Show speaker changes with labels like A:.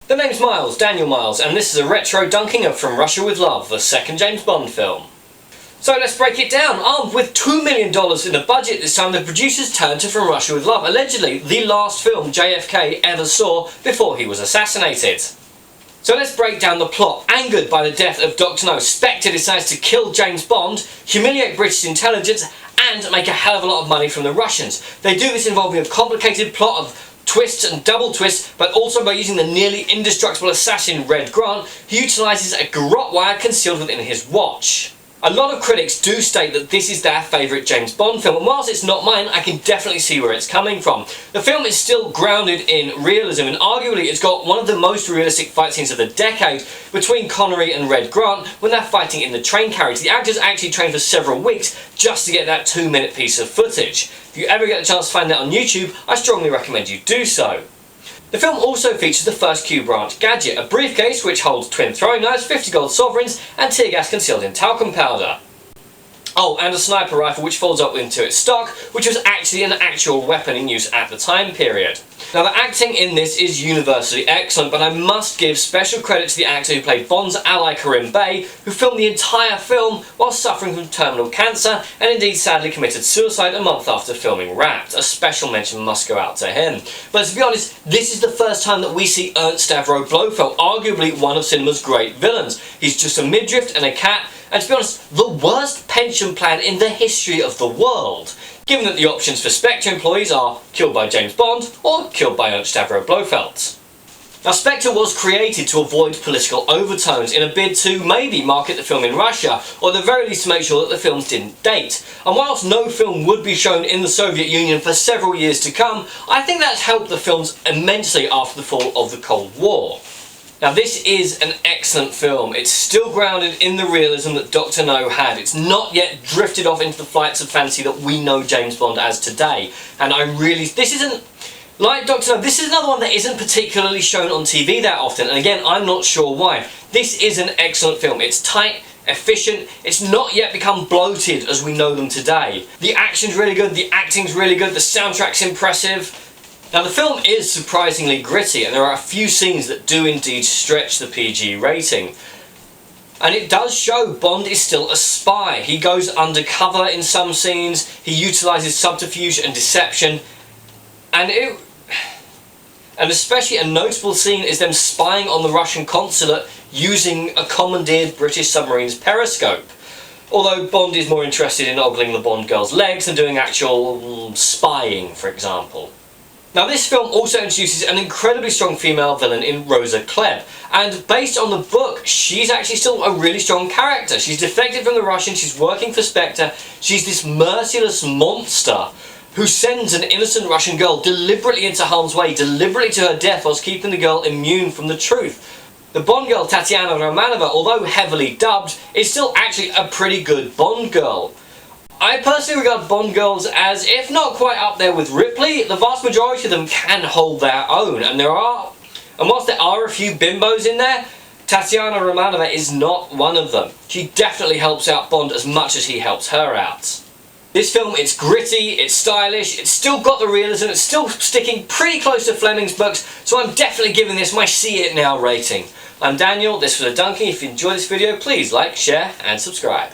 A: The name's Miles, Daniel Miles, and this is a retro dunking of From Russia with Love, the second James Bond film. So let's break it down. Armed with $2 million in the budget this time, the producers turned to From Russia with Love, allegedly the last film JFK ever saw before he was assassinated. So let's break down the plot. Angered by the death of Dr. No, Spectre decides to kill James Bond, humiliate British intelligence, and make a hell of a lot of money from the Russians. They do this involving a complicated plot of twists and double twists, but also by using the nearly indestructible assassin Red Grant, who utilises a garrote wire concealed within his watch. A lot of critics do state that this is their favourite James Bond film, and whilst it's not mine, I can definitely see where it's coming from. The film is still grounded in realism, and arguably it's got one of the most realistic fight scenes of the decade between Connery and Red Grant when they're fighting in the train carriage. The actors actually trained for several weeks just to get that 2-minute piece of footage. If you ever get the chance to find that on YouTube, I strongly recommend you do so. The film also features the first Q-branch gadget, a briefcase which holds twin throwing knives, 50 gold sovereigns, and tear gas concealed in talcum powder. Oh, and a sniper rifle which folds up into its stock, which was actually an actual weapon in use at the time period. Now, the acting in this is universally excellent, but I must give special credit to the actor who played Bond's ally Curran, who filmed the entire film while suffering from terminal cancer and indeed sadly committed suicide a month after filming Wrapped. A special mention must go out to him. But to be honest, this is the first time that we see Ernst Stavro Blofeld, arguably one of cinema's great villains. He's just a midriff and a cat, and to be honest, the worst pension plan in the history of the world, given that the options for Spectre employees are killed by James Bond or killed by Ernst Stavro Blofeld. Now, Spectre was created to avoid political overtones in a bid to maybe market the film in Russia, or at the very least to make sure that the films didn't date. And whilst no film would be shown in the Soviet Union for several years to come, I think that's helped the films immensely after the fall of the Cold War. Now, this is an excellent film. It's still grounded in the realism that Dr. No had. It's not yet drifted off into the flights of fantasy that we know James Bond as today. And this isn't, like Dr. No, this is another one that isn't particularly shown on TV that often. And again, I'm not sure why. This is an excellent film. It's tight, efficient, it's not yet become bloated as we know them today. The action's really good, the acting's really good, the soundtrack's impressive. Now, the film is surprisingly gritty, and there are a few scenes that do indeed stretch the PG rating. And it does show Bond is still a spy. He goes undercover in some scenes, he utilises subterfuge and deception, and especially a notable scene is them spying on the Russian consulate using a commandeered British submarine's periscope. Although Bond is more interested in ogling the Bond girl's legs than doing actual spying, for example. Now, this film also introduces an incredibly strong female villain in Rosa Kleb, and based on the book, she's actually still a really strong character. She's defected from the Russians, she's working for Spectre, she's this merciless monster who sends an innocent Russian girl deliberately into harm's way, deliberately to her death, whilst keeping the girl immune from the truth. The Bond girl, Tatiana, although heavily dubbed, is still actually a pretty good Bond girl. I personally regard Bond girls as, if not quite up there with Ripley, the vast majority of them can hold their own, and whilst there are a few bimbos in there, Tatiana Romanova is not one of them. She definitely helps out Bond as much as he helps her out. This film, it's gritty, it's stylish, it's still got the realism, it's still sticking pretty close to Fleming's books, so I'm definitely giving this my see it now rating. I'm Daniel, this was a Dunking. If you enjoyed this video, please like, share and subscribe.